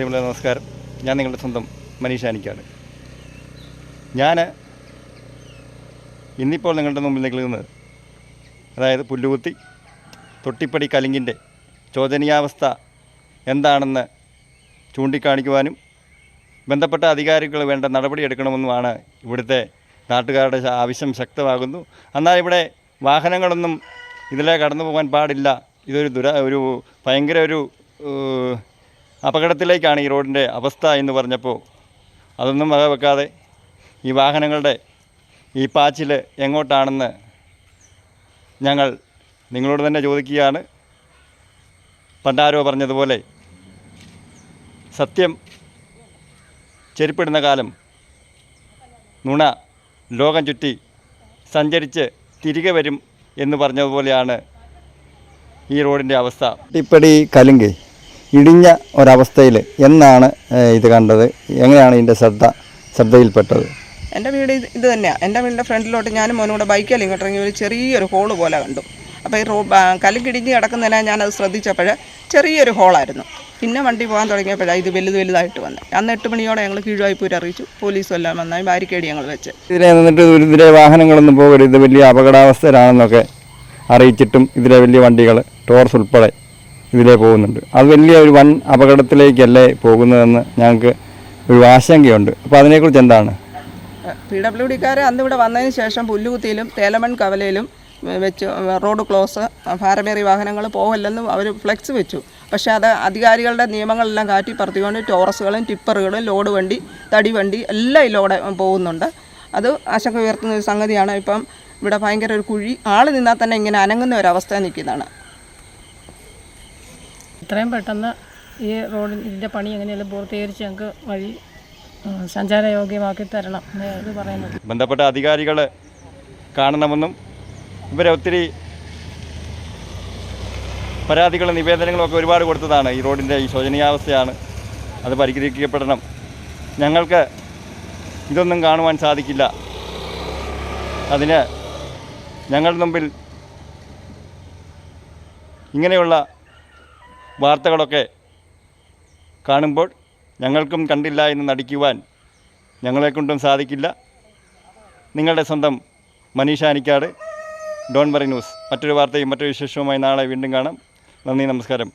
പ്രിയമുള്ള നമസ്കാരം. ഞാൻ നിങ്ങളുടെ സ്വന്തം മനീഷ അനിക്കാട്. ഞാൻ ഇന്നിപ്പോൾ നിങ്ങളുടെ മുമ്പിൽ നിൽക്കുന്നത് അതായത് പുല്ലുകുത്തി തൊട്ടിപ്പടി കലിങ്ങിൻ്റെ ശോചനീയാവസ്ഥ എന്താണെന്ന് ചൂണ്ടിക്കാണിക്കുവാനും ബന്ധപ്പെട്ട അധികാരികൾ വേണ്ട നടപടിയെടുക്കണമെന്നുമാണ് ഇവിടുത്തെ നാട്ടുകാരുടെ ആവശ്യം ശക്തമാകുന്നു. എന്നാൽ ഇവിടെ വാഹനങ്ങളൊന്നും ഇതിലെ കടന്നു പോകാൻ പാടില്ല. ഇതൊരു ഭയങ്കര അപകടത്തിലേക്കാണ് ഈ റോഡിൻ്റെ അവസ്ഥ എന്ന് പറഞ്ഞപ്പോൾ അതൊന്നും വക വെക്കാതെ ഈ വാഹനങ്ങളുടെ ഈ പാച്ചിൽ എങ്ങോട്ടാണെന്ന് ഞങ്ങൾ നിങ്ങളോട് തന്നെ ചോദിക്കുകയാണ്. പണ്ടാരോ പറഞ്ഞതുപോലെ സത്യം ചെരുപ്പിടുന്ന കാലം നുണ ലോകം ചുറ്റി സഞ്ചരിച്ച് തിരികെ വരും എന്ന് പറഞ്ഞതുപോലെയാണ് ഈ റോഡിൻ്റെ അവസ്ഥ. തൊട്ടിപ്പടി കലുങ്ക് ഇടിഞ്ഞ ഒരവസ്ഥയിൽ എന്നാണ് ഇത് കണ്ടത്? എങ്ങനെയാണ് ഇതിൻ്റെ ശ്രദ്ധയിൽപ്പെട്ടത്? എൻ്റെ വീട് ഇത് തന്നെയാണ്. എൻ്റെ വീടിൻ്റെ ഫ്രണ്ടിലോട്ട് ഞാനും മോനൂടെ ബൈക്കിൽ ഇങ്ങോട്ട് ഇറങ്ങി ഒരു ചെറിയൊരു ഹോള് പോലെ കണ്ടു. അപ്പോൾ ഈ കലുങ്കിടിഞ്ഞ് കിടക്കുന്നതിനാ ഞാനത് ശ്രദ്ധിച്ചപ്പോൾ ചെറിയൊരു ഹോളായിരുന്നു. പിന്നെ വണ്ടി പോകാൻ തുടങ്ങിയപ്പോഴാണ് ഇത് വലുതായിട്ട് വന്നത്. അന്ന് 8 മണിയോടെ ഞങ്ങൾ കീഴ്വായ്പൂർ അറിയിച്ചു. പോലീസും എല്ലാം വന്നാൽ ബാരിക്കേഡ് ഞങ്ങൾ വെച്ച് ഇതിലെ നിന്നിട്ട് ഇതിലെ വാഹനങ്ങളൊന്നും പോകരുത്, ഇത് വലിയ അപകടാവസ്ഥയിലാണെന്നൊക്കെ അറിയിച്ചിട്ടും ഇതിലെ വലിയ വണ്ടികൾ ടോർസ് ഉൾപ്പെടെ ഇതിലേ പോകുന്നുണ്ട്. അത് വലിയ ഒരു വൻ അപകടത്തിലേക്കല്ലേ പോകുന്നതെന്ന് ഞങ്ങൾക്ക് ഒരു ആശങ്കയുണ്ട്. അപ്പോൾ അതിനെക്കുറിച്ച് എന്താണ്? PWDക്കാർ അന്ന് ഇവിടെ വന്നതിന് ശേഷം പുല്ലുകുത്തിയിലും തേലമൺ കവലയിലും വെച്ച് റോഡ് ക്ലോസ്, ഭാരമേറിയ വാഹനങ്ങൾ പോകല്ലെന്നും അവർ ഫ്ലെക്സ് വെച്ചു. പക്ഷേ അത് അധികാരികളുടെ നിയമങ്ങളെല്ലാം കാറ്റി പറത്തിക്കൊണ്ട് ടോറസുകളും ടിപ്പറുകളും ലോഡ് വണ്ടി, തടി വണ്ടി എല്ലാം ഇതിലൂടെ പോകുന്നുണ്ട്. അത് ആശങ്ക ഉയർത്തുന്ന ഒരു സംഗതിയാണ്. ഇപ്പം ഇവിടെ ഭയങ്കര ഒരു കുഴി, ആൾ നിന്നാൽ തന്നെ ഇങ്ങനെ അനങ്ങുന്ന ഒരവസ്ഥ നിൽക്കുന്നതാണ്. എത്രയും പെട്ടെന്ന് ഈ റോഡിൻ്റെ പണി എങ്ങനെയെങ്കിലും പൂർത്തീകരിച്ച് ഞങ്ങൾക്ക് വഴി സഞ്ചാരയോഗ്യമാക്കി തരണം എന്ന് പറയുന്നത്. ബന്ധപ്പെട്ട അധികാരികൾ കാണണമെന്നും ഇവരെ ഒത്തിരി പരാതികളും നിവേദനങ്ങളും ഒക്കെ ഒരുപാട് കൊടുത്തതാണ്. ഈ റോഡിൻ്റെ ഈ ശോചനീയാവസ്ഥയാണ്, അത് പരിഹരിക്കപ്പെടണം. ഞങ്ങൾക്ക് ഇതൊന്നും കാണുവാൻ സാധിക്കില്ല. അതിന് ഞങ്ങളുടെ മുമ്പിൽ ഇങ്ങനെയുള്ള വാർത്തകളൊക്കെ കാണുമ്പോൾ ഞങ്ങൾക്കും കണ്ടില്ല എന്ന് നടിക്കുവാൻ ഞങ്ങളെക്കൊണ്ടും സാധിക്കില്ല. നിങ്ങളുടെ സ്വന്തം Manisha Anicad, Don bury news. മറ്റൊരു വാർത്തയും മറ്റൊരു വിശേഷവുമായി നാളെ വീണ്ടും കാണാം. നന്ദി, നമസ്കാരം.